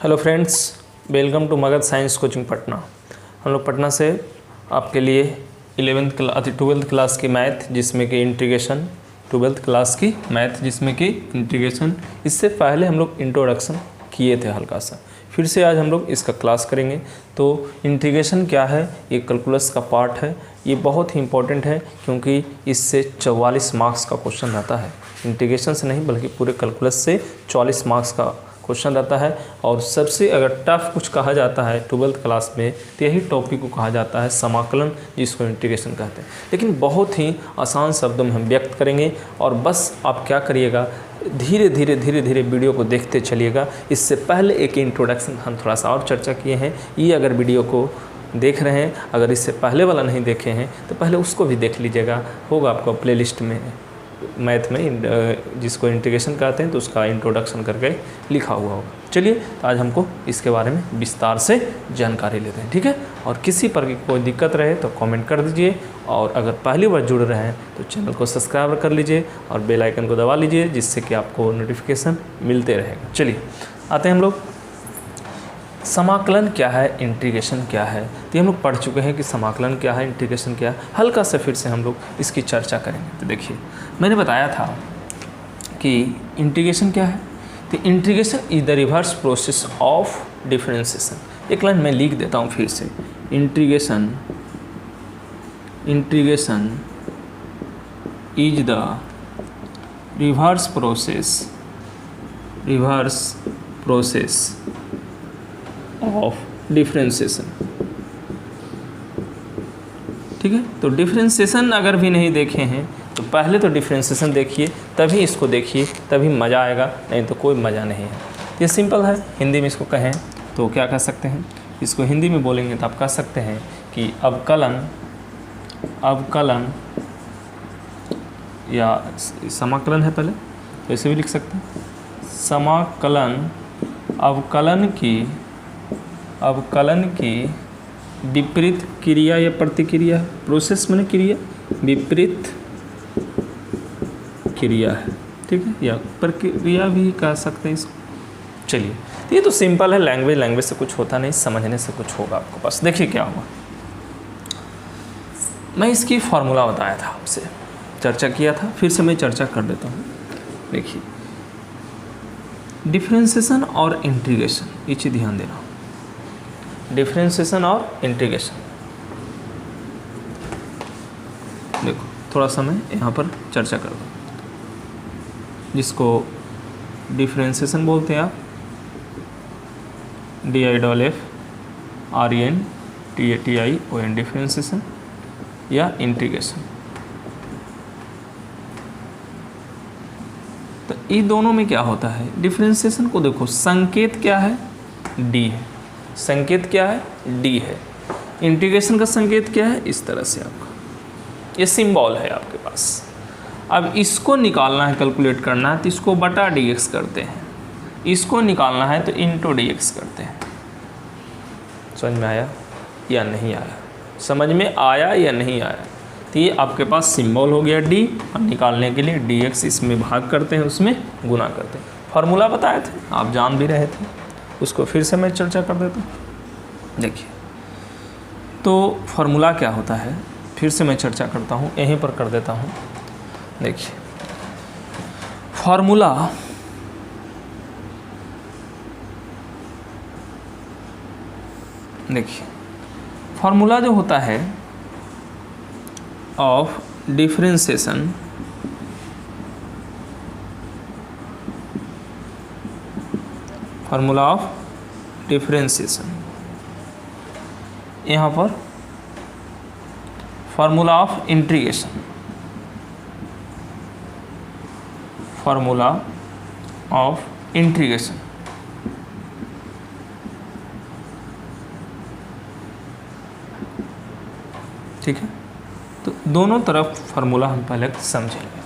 Hello friends, welcome to Magadh science coaching Patna. हम लोग पटना से आपके लिए 12th क्लास की मैथ जिसमें कि इंटीग्रेशन, 12th क्लास की मैथ जिसमें कि इंटीग्रेशन, इससे पहले हम लोग इंट्रोडक्शन किए थे हल्का सा। फिर से आज हम लोग इसका क्लास करेंगे। तो इंटीग्रेशन क्या है, ये कैलकुलस का पार्ट है। ये बहुत ही इंपॉर्टेंट है क्योंकि इससे 44 मार्क्स का क्वेश्चन रहता है। इंटीग्रेशन से नहीं बल्कि पूरे कैलकुलस से 44 मार्क्स का क्वेश्चन रहता है। और सबसे अगर टफ कुछ कहा जाता है 12th क्लास में तो यही टॉपिक को कहा जाता है समाकलन, जिसको इंटीग्रेशन कहते हैं। लेकिन बहुत ही आसान शब्दों में हम व्यक्त करेंगे और बस आप क्या करिएगा, धीरे धीरे वीडियो को देखते चलिएगा। इससे पहले एक इंट्रोडक्शन हम थोड़ा सा और चर्चा किए हैं। ये अगर वीडियो को देख रहे हैं, अगर इससे पहले वाला नहीं देखे हैं तो पहले उसको भी देख लीजिएगा, होगा आपको प्लेलिस्ट में मैथ में जिसको इंटीग्रेशन कहते हैं तो उसका इंट्रोडक्शन करके लिखा हुआ होगा। चलिए तो आज हमको इसके बारे में विस्तार से जानकारी लेते हैं, ठीक है। और किसी पर की कोई दिक्कत रहे तो कमेंट कर दीजिए, और अगर पहली बार जुड़ रहे हैं तो चैनल को सब्सक्राइब कर लीजिए और बेल आइकन को दबा लीजिए, जिससे कि आपको नोटिफिकेशन मिलते रहेगा। चलिए आते हैं हम लोग, समाकलन क्या है, इंटीग्रेशन क्या है। तो हम लोग पढ़ चुके हैं कि समाकलन क्या है, इंटीग्रेशन क्या है। हल्का से फिर से हम लोग इसकी चर्चा करेंगे। तो देखिए, मैंने बताया था कि इंटीग्रेशन क्या है। तो integration is the reverse process of differentiation. एक लाइन मैं लिख देता हूँ फिर से, integration is the reverse process of differentiation, ठीक है। तो डिफरेंशिएशन अगर भी नहीं देखे हैं तो पहले तो डिफरेंशिएशन देखिए, तभी इसको देखिए, तभी मज़ा आएगा, नहीं तो कोई मज़ा नहीं है। ये सिंपल है। हिंदी में इसको कहें तो क्या कह सकते हैं, इसको हिंदी में बोलेंगे तो आप कह सकते हैं कि अवकलन या समाकलन है, पहले तो ऐसे भी लिख सकते हैं। समाकलन अवकलन की विपरीत क्रिया या प्रतिक्रिया, प्रोसेस माने क्रिया, विपरीत क्रिया है, ठीक है, या प्रक्रिया भी कह सकते हैं इसको। चलिए, ये तो सिंपल है। लैंग्वेज से कुछ होता नहीं, समझने से कुछ होगा आपको। बस देखिए क्या हुआ, मैं इसकी फॉर्मूला बताया था, आपसे चर्चा किया था, फिर से मैं चर्चा कर देता हूँ। देखिए, डिफरेंशिएशन और इंटीग्रेशन, ये चीज़ ध्यान देना। डिफरेंशिएशन और इंटीग्रेशन, देखो थोड़ा सा मैं यहाँ पर चर्चा कर दूँ। जिसको डिफरेंशिएशन बोलते हैं आप, DIFFRENTION डिफरेंशिएशन, या इंटीग्रेशन। तो ये दोनों में क्या होता है, डिफरेंशिएशन को देखो, संकेत क्या है, डी है। संकेत क्या है, डी है। इंटीग्रेशन का संकेत क्या है, इस तरह से आपका ये सिंबल है आपके पास। अब इसको निकालना है, कैलकुलेट करना है, तो इसको बटा dx करते हैं। इसको निकालना है तो इंटू dx करते हैं। समझ में आया या नहीं आया, समझ में आया या नहीं आया। तो ये आपके पास सिंबल हो गया d, और निकालने के लिए dx इसमें भाग करते हैं, उसमें गुना करते हैं। फार्मूला बताए थे, आप जान भी रहे थे, उसको फिर से मैं चर्चा कर देता हूँ। देखिए, तो फार्मूला क्या होता है, फिर से मैं चर्चा करता हूँ, यहीं पर कर देता हूँ। देखिए, फार्मूला जो होता है of differentiation, formula of differentiation, यहाँ पर formula of integration, formula of integration, ठीक है। तो दोनों तरफ फार्मूला हम पहले समझेंगे।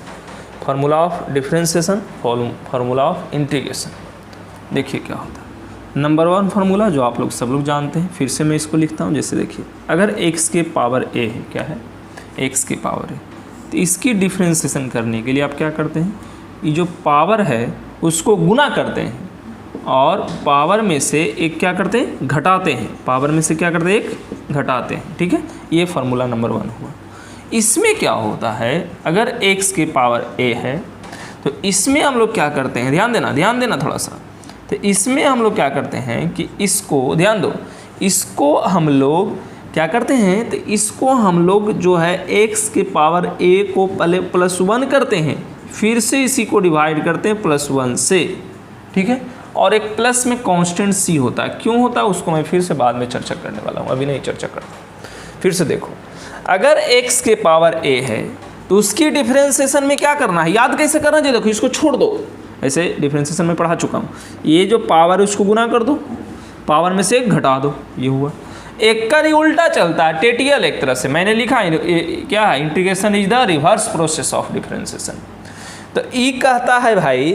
Formula of differentiation, formula of integration. देखिए क्या होता है। नंबर 1 फार्मूला जो आप लोग सब लोग जानते हैं, फिर से मैं इसको लिखता हूँ। जैसे देखिए, अगर x के पावर a है, क्या है, x के पावर a, तो इसकी डिफरेंशिएशन करने के लिए आप क्या करते हैं, ये जो पावर है उसको गुना करते हैं और पावर में से एक क्या करते हैं, घटाते हैं। पावर में से क्या करते हैं, एक घटाते हैं। ठीक है, ये फार्मूला नंबर 1 हुआ। इसमें क्या होता है, अगर x के पावर a है तो इसमें हम लोग क्या करते हैं, ध्यान देना थोड़ा सा। तो इसमें हम लोग क्या करते हैं कि इसको ध्यान दो, इसको हम लोग क्या करते हैं, तो इसको हम लोग जो है x के पावर a को पहले +1 करते हैं, फिर से इसी को डिवाइड करते हैं +1 से। ठीक है, और एक प्लस में कांस्टेंट c होता है। क्यों होता है उसको मैं फिर से बाद में चर्चा करने वाला हूँ, अभी नहीं चर्चा करता। फिर से देखो, अगर x के पावर a है तो उसकी डिफरेंशिएशन में क्या करना है, याद कैसे करना चाहिए, देखो इसको छोड़ दो, ऐसे डिफरेंशिएशन में पढ़ा चुका हूँ। ये जो पावर है उसको गुना कर दो, पावर में से एक घटा दो, ये हुआ। एक का ही उल्टा चलता है, टेटियल एक तरह से मैंने लिखा है क्या है, integration is the reverse process of differentiation. तो ई कहता है भाई,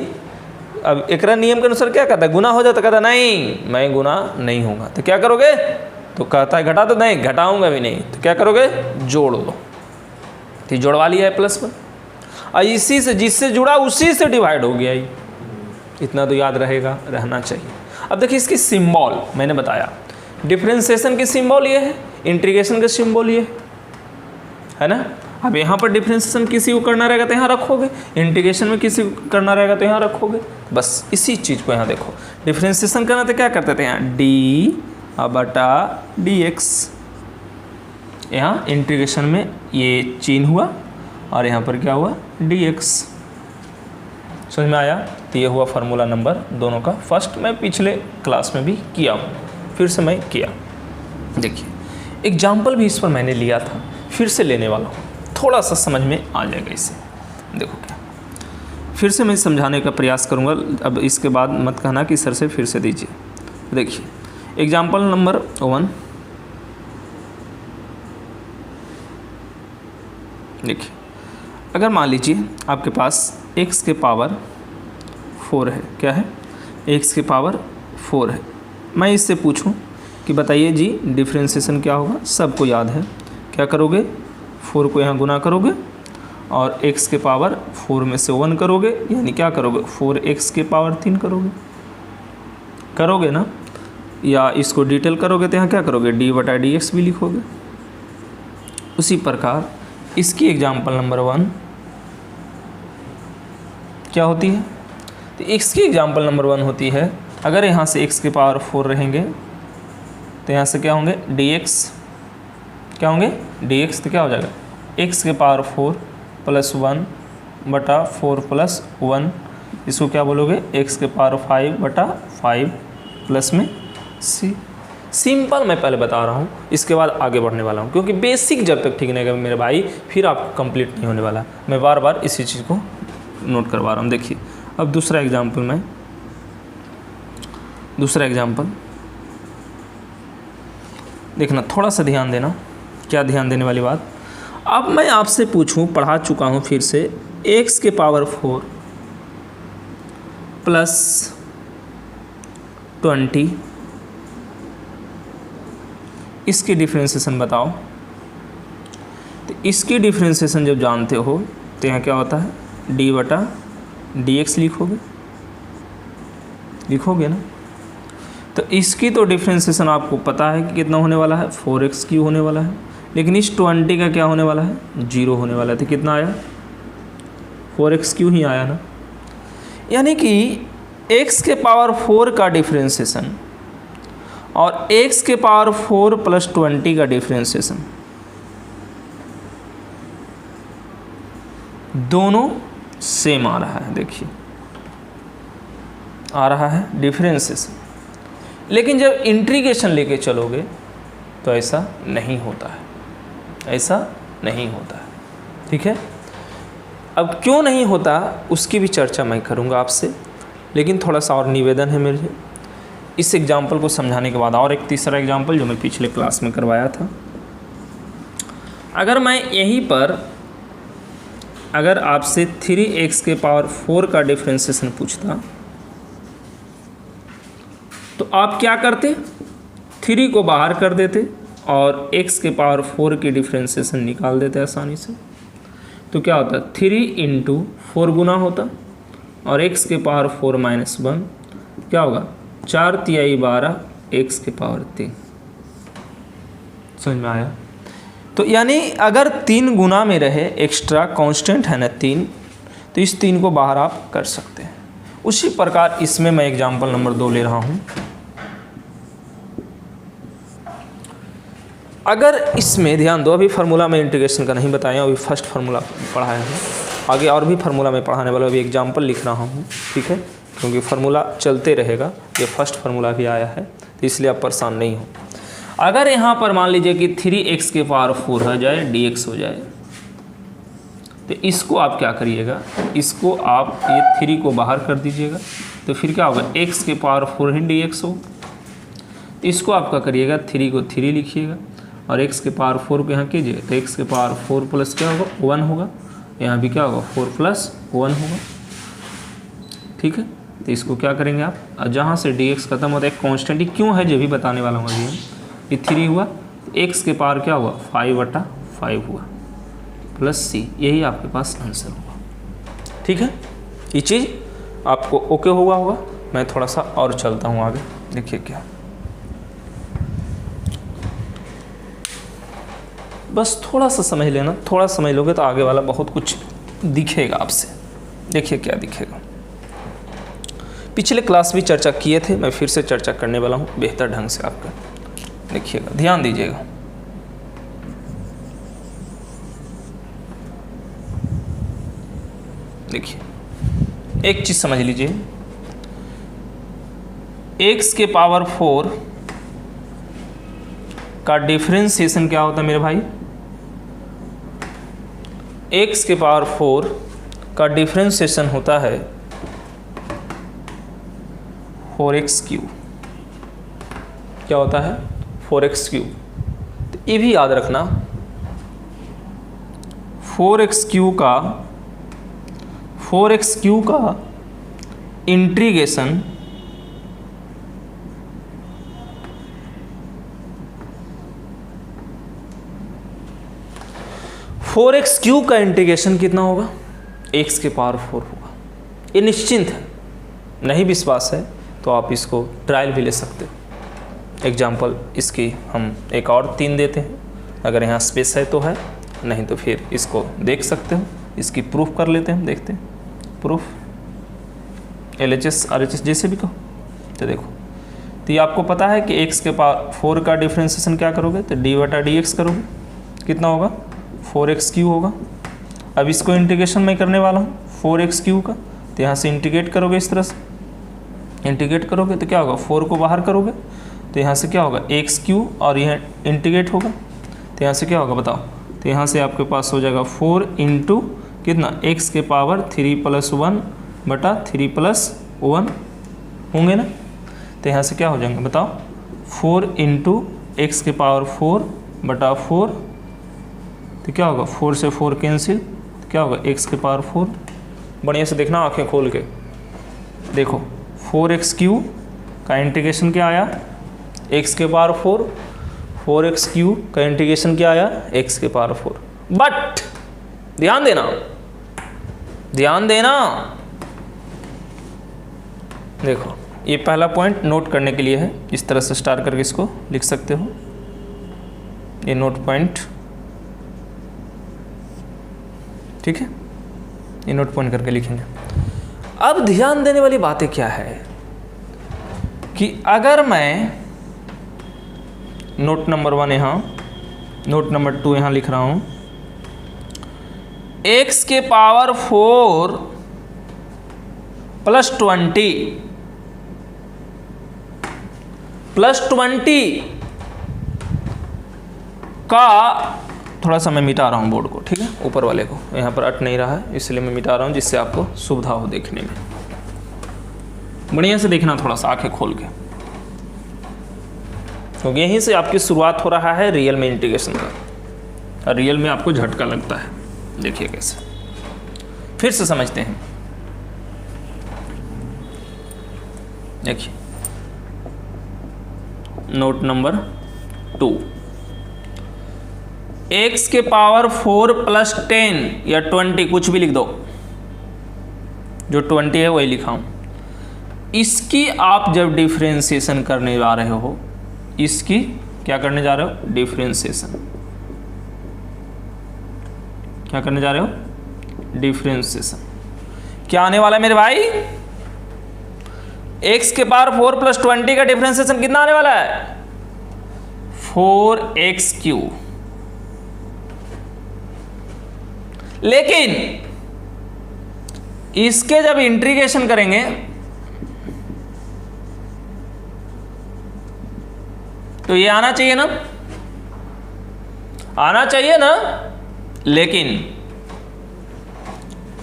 अब एक नियम के अनुसार क्या कहता है, गुना हो जाता, कहता नहीं मैं गुना नहीं होगा, तो क्या करोगे, तो कहता है घटा, तो नहीं घटाऊंगा भी नहीं, तो क्या करोगे, जोड़ दो। तो जोड़वा लिया है +1, और इसी से जिससे जुड़ा उसी से डिवाइड हो गया, इतना तो याद रहना चाहिए। अब देखिए इसकी सिंबल मैंने बताया, डिफरेंशिएशन की सिंबल ये है, इंटीग्रेशन का सिंबल ये है ना। अब यहाँ पर डिफरेंशिएशन किसी को करना रहेगा तो यहाँ रखोगे, इंटीग्रेशन में किसी को करना रहेगा तो यहाँ रखोगे, बस इसी चीज़ को यहाँ देखो। डिफरेंशिएशन करना तो क्या करते थे, यहाँ d/dx, यहाँ इंटीग्रेशन में ये चिन्ह हुआ और यहाँ पर क्या हुआ, dx। समझ में आया। तो ये हुआ फार्मूला नंबर दोनों का। फर्स्ट मैं पिछले क्लास में भी किया हूँ, फिर से मैं किया। देखिए एग्जाम्पल भी इस पर मैंने लिया था, फिर से लेने वाला हूँ, थोड़ा सा समझ में आ जाएगा इससे। देखो क्या, फिर से मैं समझाने का प्रयास करूँगा, अब इसके बाद मत कहना कि सर से फिर से दीजिए। देखिए एग्जाम्पल नंबर 1, देखिए अगर मान लीजिए आपके पास x के पावर 4 है, क्या है, x के पावर 4 है। मैं इससे पूछूं कि बताइए जी डिफरेंशिएशन क्या होगा, सबको याद है, क्या करोगे, 4 को यहाँ गुना करोगे और x के पावर 4 में से 1 करोगे, यानी क्या करोगे, 4x के पावर 3 करोगे ना। या इसको डिटेल करोगे तो यहाँ क्या करोगे, d/dx भी लिखोगे। उसी प्रकार इसकी एग्जाम्पल नंबर 1 क्या होती है, तो x की एग्जाम्पल नंबर 1 होती है, अगर यहाँ से x के पावर 4 रहेंगे तो यहाँ से क्या होंगे, dx, क्या होंगे, dx, तो क्या हो जाएगा, x के पावर 4 + 1/4 + 1, इसको क्या बोलोगे, x के पावर 5/5 प्लस में c। सिंपल मैं पहले बता रहा हूँ, इसके बाद आगे बढ़ने वाला हूँ, क्योंकि बेसिक जब तक ठीक नहीं है मेरे भाई फिर आप कंप्लीट नहीं होने वाला। मैं बार बार इसी चीज़ को नोट करवा रहा हूँ। देखिए अब दूसरा एग्जाम्पल देखना, थोड़ा सा ध्यान देना। क्या ध्यान देने वाली बात, अब मैं आपसे पूछूं, पढ़ा चुका हूं फिर से, x के पावर 4 + 20, इसकी डिफरेंशिएशन बताओ। तो इसकी डिफरेंशिएशन जब जानते हो तो यहाँ क्या होता है, d/dx लिखोगे ना। तो इसकी तो डिफरेंशिएशन आपको पता है कि कितना होने वाला है, 4x³ होने वाला है, लेकिन इस 20 का क्या होने वाला है, 0 होने वाला है। तो कितना आया, 4x³ ही आया ना। यानी कि x के पावर 4 का डिफरेंशिएशन और x के पावर 4 + 20 का डिफरेंशिएशन दोनों सेम आ रहा है। देखिए आ रहा है डिफरेंशिएशन, लेकिन जब इंटीग्रेशन लेके चलोगे तो ऐसा नहीं होता है, ऐसा नहीं होता है। ठीक है, अब क्यों नहीं होता उसकी भी चर्चा मैं करूँगा आपसे, लेकिन थोड़ा सा और निवेदन है मेरे इस एग्जाम्पल को समझाने के बाद। और एक तीसरा एग्जाम्पल जो मैं पिछले क्लास में करवाया था, अगर मैं यहीं पर अगर आपसे 3x के पावर 4 का डिफरेंशिएशन पूछता तो आप क्या करते, 3 को बाहर कर देते और x के पावर 4 की डिफरेंशिएशन निकाल देते आसानी से। तो क्या होता, 3 × 4 गुना होता और x के पावर 4 - 1 क्या होगा, 4 तिहाई 12 x के पावर 3। समझ में आया? तो यानी अगर 3 गुना में रहे, एक्स्ट्रा कांस्टेंट है ना 3, तो इस 3 को बाहर आप कर सकते हैं। उसी प्रकार इसमें मैं एग्जांपल नंबर 2 ले रहा हूं। अगर इसमें ध्यान दो, अभी फार्मूला में इंटीग्रेशन का नहीं बताया, अभी फर्स्ट फार्मूला पढ़ाया है, आगे और भी फार्मूला में पढ़ाने वाला, अभी एग्जांपल लिख रहा हूँ, ठीक है, क्योंकि फार्मूला चलते रहेगा। ये फर्स्ट फार्मूला भी आया है, तो इसलिए आप परेशान नहीं हो। अगर यहाँ पर मान लीजिए कि 3x के पावर 4 हो जाए, dx हो जाए, तो इसको आप क्या करिएगा, इसको आप ये 3 को बाहर कर दीजिएगा, तो फिर क्या होगा, x के पावर 4 ही dx होगा। इसको आपका करिएगा, 3 को 3 लिखिएगा और x के पावर 4 को यहाँ कीजिए, तो x के पावर 4 प्लस क्या होगा, 1 होगा। यहाँ भी क्या होगा, 4 प्लस 1 होगा, ठीक है। तो इसको क्या करेंगे आप, जहाँ से dx खत्म होता है, कॉन्स्टेंट क्यों है जो भी बताने वाला हूँ अभी हम। ये 3 हुआ, x के पावर क्या हुआ, 5/5 हुआ, प्लस c, यही आपके पास आंसर होगा, ठीक है। ये चीज़ आपको ओके हुआ होगा। मैं थोड़ा सा और चलता हूँ आगे, देखिए क्या, बस थोड़ा सा समझ लेना, थोड़ा समझ लोगे तो आगे वाला बहुत कुछ दिखेगा आपसे। देखिए क्या दिखेगा, पिछले क्लास भी चर्चा किए थे, मैं फिर से चर्चा करने वाला हूँ बेहतर ढंग से आपका। देखिएगा, ध्यान दीजिएगा। देखिए एक चीज समझ लीजिए, x के पावर 4 का डिफरेंशिएशन क्या होता है मेरे भाई, x के पावर 4 का डिफरेंशिएशन होता है 4x3। क्या होता है, 4x3। तो ये भी याद रखना, 4x3 का इंटीग्रेशन का इंटीग्रेशन कितना होगा, x के पावर 4 होगा। ये निश्चिंत है, नहीं विश्वास है तो आप इसको ट्रायल भी ले सकते हो। एग्जाम्पल इसकी हम एक और 3 देते हैं, अगर यहाँ स्पेस है तो है, नहीं तो फिर इसको देख सकते हो। इसकी प्रूफ कर लेते हैं, देखते हैं प्रूफ, LHS RHS जैसे भी कहो। तो देखो, तो ये आपको पता है कि x के पावर 4 का डिफरेंशिएशन क्या करोगे, तो d/dx करोगे, कितना होगा, 4x3 होगा। अब इसको इंटीग्रेशन मैं करने वाला हूँ 4x3 का, तो यहाँ से इंटीग्रेट करोगे, इस तरह से इंटीग्रेट करोगे तो क्या होगा, 4 को बाहर करोगे तो यहाँ से क्या होगा, x3 और यह इंटीग्रेट होगा, तो यहाँ से क्या होगा बताओ, तो यहाँ से आपके पास हो जाएगा 4 इंटू कितना, x के पावर 3 + 1/3 + 1 होंगे ना। तो यहाँ से क्या हो जाएंगे बताओ, 4 इंटू x के पावर 4/4, तो क्या होगा, 4 से 4 कैंसिल, तो क्या होगा, x के पावर 4। बढ़िया से देखना, आंखें खोल के देखो, 4x3 का इंटीग्रेशन क्या आया, x के पावर 4, 4x3 का इंटीग्रेशन क्या आया, x के पावर 4। बट ध्यान देना, ध्यान देना, देखो ये पहला पॉइंट नोट करने के लिए है, इस तरह से स्टार करके इसको लिख सकते हो, ये नोट पॉइंट, ठीक है, ये नोट पॉइंट करके लिखेंगे। अब ध्यान देने वाली बातें क्या है कि अगर मैं नोट नंबर 1 यहाँ, नोट नंबर 2 यहाँ लिख रहा हूँ, x के पावर 4 + 20 का, थोड़ा सा मैं मिटा रहा हूँ बोर्ड को, ठीक है, ऊपर वाले को, यहाँ पर अट नहीं रहा है इसलिए मैं मिटा रहा हूँ, जिससे आपको सुविधा हो देखने में। बढ़िया से देखना, थोड़ा सा आंखें खोल के, क्योंकि यहीं से आपकी शुरुआत हो रहा है रियल में इंटीग्रेशन का, और रियल में आपको झटका लगता है। देखिए कैसे, फिर से समझते हैं। देखिए नोट नंबर 2, x के पावर 4 + 10 या 20, कुछ भी लिख दो, जो 20 है वही लिखा हूं, इसकी आप जब डिफरेंशिएशन करने जा रहे हो, इसकी क्या करने जा रहे हो, डिफरेंशिएशन, क्या करने जा रहे हो, डिफरेंशिएशन। क्या आने वाला है मेरे भाई, x के पावर 4 प्लस 20 का डिफरेंशिएशन कितना आने वाला है, 4x3। लेकिन इसके जब इंटीग्रेशन करेंगे तो ये आना चाहिए ना, आना चाहिए ना। लेकिन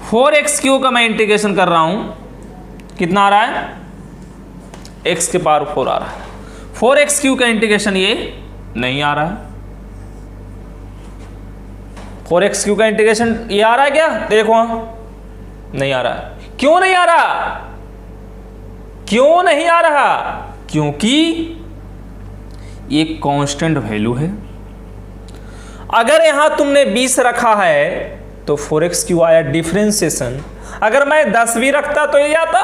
4x3 का मैं इंटीग्रेशन कर रहा हूं, कितना आ रहा है, x के पावर 4 आ रहा है। 4x3 का इंटीग्रेशन ये नहीं आ रहा है। 4x3 का इंटीग्रेशन ये आ रहा है क्या, देखो नहीं आ रहा है। क्यों नहीं आ रहा, क्यों नहीं आ रहा, क्योंकि ये कांस्टेंट वैल्यू है। अगर यहां तुमने 20 रखा है तो 4x3 आया डिफरेंशिएशन। अगर मैं 10 भी रखता तो ये आता,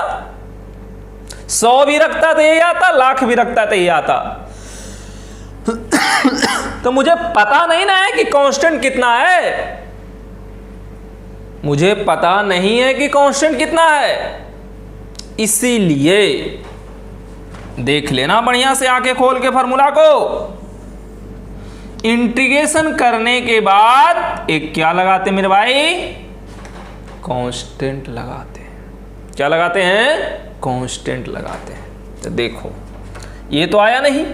100 भी रखता तो ये आता, लाख भी रखता तो ये आता। तो मुझे पता नहीं ना है कि कांस्टेंट कितना है, मुझे पता नहीं है कि कांस्टेंट कितना है। इसीलिए देख लेना बढ़िया से आंखें खोल के फार्मूला को। इंटीग्रेशन करने के बाद एक क्या लगाते हैं मेरे भाई, कांस्टेंट लगाते हैं। क्या लगाते हैं, कांस्टेंट लगाते हैं। तो देखो ये तो आया नहीं।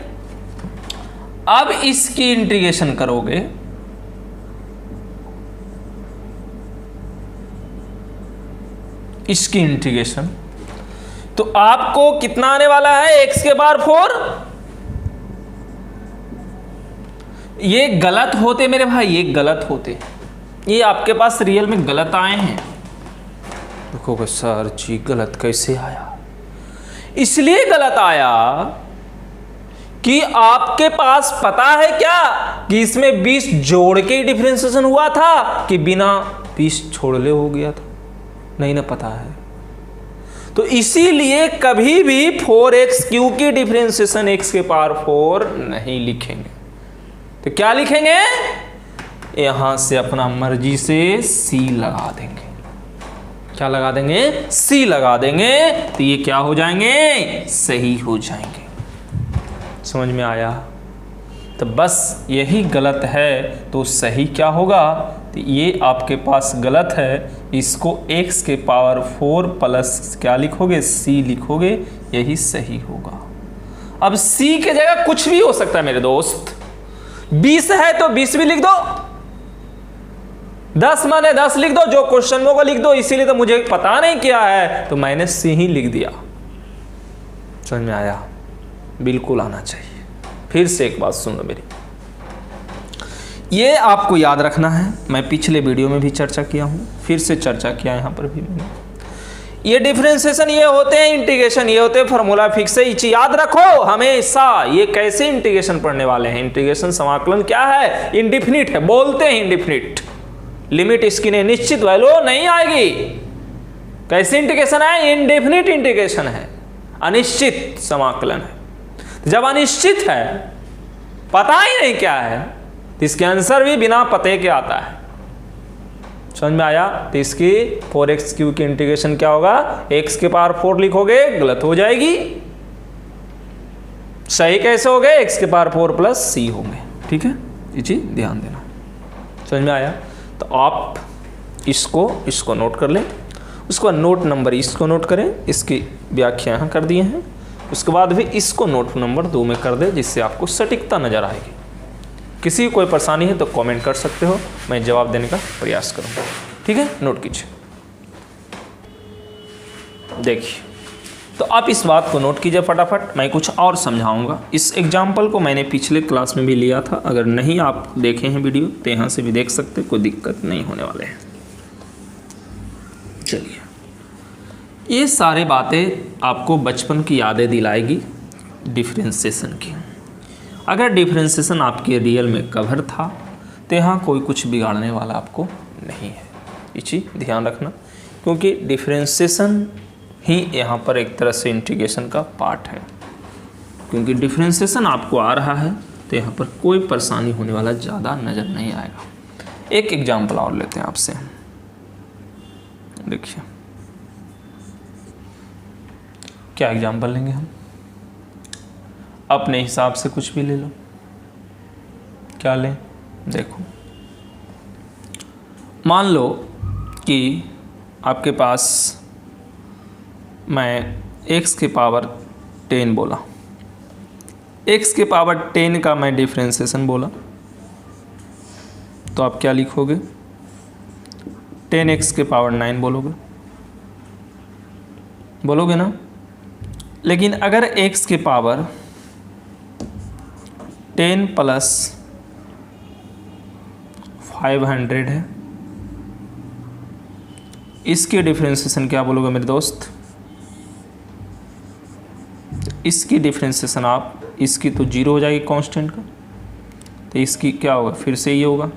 अब इसकी इंटीग्रेशन करोगे, इसकी इंटीग्रेशन, तो आपको कितना आने वाला है, x के पावर 4। ये गलत होते मेरे भाई, ये गलत होते, ये आपके पास रियल में गलत आए हैं। देखोगे सर जी गलत कैसे आया, इसलिए गलत आया कि आपके पास पता है क्या कि इसमें 20 जोड़ के ही डिफरेंशिएशन हुआ था कि बिना 20 छोड़ले हो गया था, नहीं ना पता है। तो इसीलिए कभी भी 4x3 की डिफरेंशिएशन x के पावर 4 नहीं लिखेंगे। तो क्या लिखेंगे, यहां से अपना मर्जी से c लगा देंगे। क्या लगा देंगे, c लगा देंगे। तो ये क्या हो जाएंगे, सही हो जाएंगे। समझ में आया। तो बस यही गलत है तो सही क्या होगा, तो ये आपके पास गलत है, इसको x के पावर 4 प्लस क्या लिखोगे, c लिखोगे, यही सही होगा। अब c के जगह कुछ भी हो सकता है मेरे दोस्त। 20 है तो 20 भी लिख दो, 10 माने 10 लिख दो, जो क्वेश्चन को लिख दो। इसीलिए तो मुझे पता नहीं क्या है तो मैंने c ही लिख दिया। समझ में आया, बिल्कुल आना चाहिए। फिर से एक बात सुन लो मेरी, ये आपको याद रखना है। मैं पिछले वीडियो में भी चर्चा किया हूँ, फिर से चर्चा किया यहाँ पर भी मैंने। ये डिफरेंशिएशन ये होते हैं, इंटीग्रेशन ये होते हैं, फार्मूला फिक्स है। याद रखो हमेशा, ये कैसे इंटीग्रेशन पढ़ने वाले हैं। इंटीग्रेशन समाकलन क्या है, इंडिफिनिट है, बोलते हैं इंडिफिनिट। लिमिट इसकी नहीं, निश्चित वैल्यू नहीं आएगी। कैसे इंटीग्रेशन है, इंडेफिनिट इंटीग्रेशन है, अनिश्चित समाकलन है। जब अनिश्चित है, पता ही नहीं क्या है, तो इसके आंसर भी बिना पते के आता है। समझ में आया। तो इसकी 4x3 की इंटीग्रेशन क्या होगा, x के पावर 4 लिखोगे, गलत हो जाएगी। सही कैसे हो गए, x के पावर 4 प्लस c होंगे। ठीक है, ये चीज ध्यान देना। समझ में आया। तो आप इसको नोट कर लें, उसके बाद नोट नंबर इसको नोट करें, इसकी व्याख्या यहाँ कर दिए हैं। उसके बाद भी इसको नोट नंबर 2 में कर दे, जिससे आपको सटीकता नजर आएगी। किसी कोई परेशानी है तो कमेंट कर सकते हो, मैं जवाब देने का प्रयास करूंगा। ठीक है, नोट कीजिए। देखिए, तो आप इस बात को नोट कीजिए फटाफट, मैं कुछ और समझाऊंगा। इस एग्जाम्पल को मैंने पिछले क्लास में भी लिया था, अगर नहीं आप देखे हैं वीडियो तो यहाँ से भी देख सकते, कोई दिक्कत नहीं होने वाले हैं। चलिए, ये सारी बातें आपको बचपन की यादें दिलाएगी डिफरेंशिएशन की। अगर डिफरेंशिएशन आपके रियल में कवर था तो यहाँ कोई कुछ बिगाड़ने वाला आपको नहीं है। ये चीज़ ध्यान रखना, क्योंकि डिफरेंशिएशन ही यहाँ पर एक तरह से इंटीग्रेशन का पार्ट है, क्योंकि डिफरेंशिएशन आपको आ रहा है तो यहाँ पर कोई परेशानी होने वाला ज़्यादा नज़र नहीं आएगा। एक एग्जाम्पल और लेते हैं आपसे, देखिए क्या एग्जाम्पल लेंगे हम, अपने हिसाब से कुछ भी ले लो। क्या लें, देखो मान लो कि आपके पास मैं x के पावर 10 बोला, x के पावर 10 का मैं डिफरेंशिएशन बोला, तो आप क्या लिखोगे, 10x के पावर 9 बोलोगे ना। लेकिन अगर x के पावर 10 प्लस 500 है, इसकी डिफरेंशिएशन क्या बोलोगे मेरे दोस्त, इसकी डिफरेंशिएशन आप, इसकी तो 0 हो जाएगी कांस्टेंट का, तो इसकी क्या होगा, फिर से ये होगा।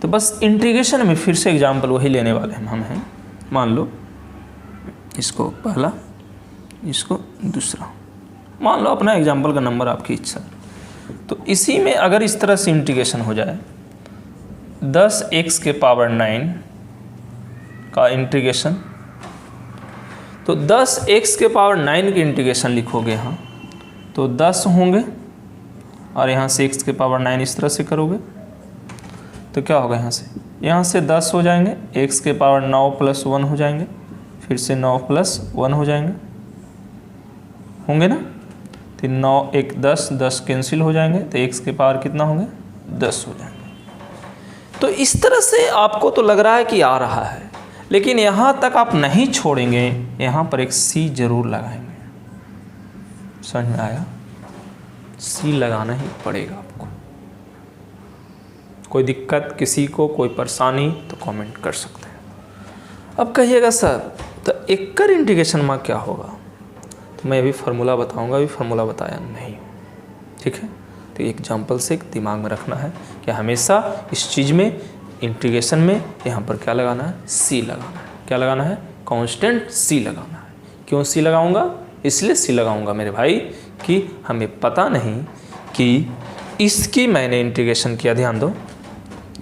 तो बस इंटीग्रेशन में फिर से एग्जाम्पल वही लेने वाले हम हैं। मान लो इसको पहला, इसको दूसरा, मान लो अपना एग्जाम्पल का नंबर आपकी इच्छा। तो इसी में अगर इस तरह से इंटीग्रेशन हो जाए, 10x के पावर 9 का इंटीग्रेशन, तो 10x के पावर 9 की इंटीग्रेशन लिखोगे यहाँ तो 10 होंगे, और यहाँ से x के पावर 9 इस तरह से करोगे तो क्या होगा, यहाँ से 10 हो जाएंगे, x के पावर 9 प्लस 1 हो जाएंगे, फिर से 9 प्लस 1 हो जाएंगे, होंगे ना। तो 9 1 10, 10 कैंसिल हो जाएंगे, तो x के पावर कितना होंगे, 10 हो जाएंगे। तो इस तरह से आपको तो लग रहा है कि आ रहा है, लेकिन यहाँ तक आप नहीं छोड़ेंगे, यहाँ पर एक c जरूर लगाएंगे। समझ में आया, c लगाना ही पड़ेगा आपको। कोई दिक्कत किसी को, कोई परेशानी तो कमेंट कर सकते हैं। अब कहिएगा सर तो एकर इंटीग्रेशन में क्या होगा, तो मैं अभी फार्मूला बताऊंगा, अभी फार्मूला बताया नहीं, ठीक है। तो एग्जाम्पल से दिमाग में रखना है कि हमेशा इस चीज़ में, इंटीग्रेशन में यहाँ पर क्या लगाना है, c लगाना है। क्या लगाना है, कांस्टेंट c लगाना है। क्यों c लगाऊंगा, इसलिए c लगाऊंगा मेरे भाई कि हमें पता नहीं कि इसकी मैंने इंटीग्रेशन किया, ध्यान दो,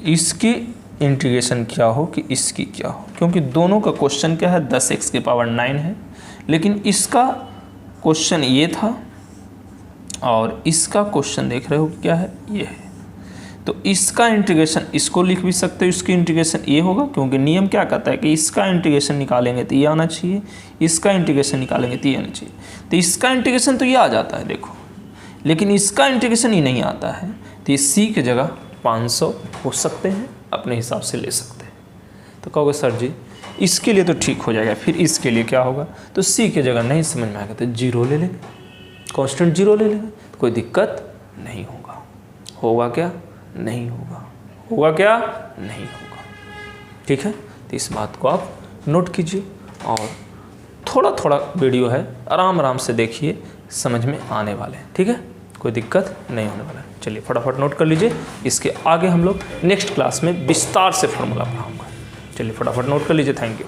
इसकी इंटीग्रेशन क्या हो कि इसकी क्या हो, क्योंकि दोनों का क्वेश्चन क्या है, 10x के पावर 9 है, लेकिन इसका क्वेश्चन ये था और इसका क्वेश्चन देख रहे हो क्या है, ये है। तो इसका इंटीग्रेशन इसको लिख भी सकते हो, इसकी इंटीग्रेशन ये होगा, क्योंकि नियम क्या कहता है कि इसका इंटीग्रेशन निकालेंगे तो ये आना चाहिए, इसका इंटीग्रेशन निकालेंगे तो ये आना चाहिए। तो इसका इंटीग्रेशन तो ये आ जाता है देखो, लेकिन इसका इंटीग्रेशन ये नहीं आता है, तो ये c की जगह 500 हो सकते हैं, अपने हिसाब से ले सकते हैं। तो कहोगे सर जी इसके लिए तो ठीक हो जाएगा, फिर इसके लिए क्या होगा, तो c की जगह नहीं समझ में आएगा तो 0 ले लेंगे, कांस्टेंट 0 ले लेंगे, तो कोई दिक्कत नहीं होगा। होगा क्या, नहीं होगा, होगा क्या, नहीं होगा, ठीक है। तो इस बात को आप नोट कीजिए, और थोड़ा थोड़ा वीडियो है, आराम आराम से देखिए, समझ में आने वाले हैं, ठीक है, कोई दिक्कत नहीं होने वाला है। चलिए फटाफट नोट कर लीजिए, इसके आगे हम लोग नेक्स्ट क्लास में विस्तार से फार्मूला पढ़ाऊंगा। चलिए फटाफट नोट कर लीजिए, थैंक यू।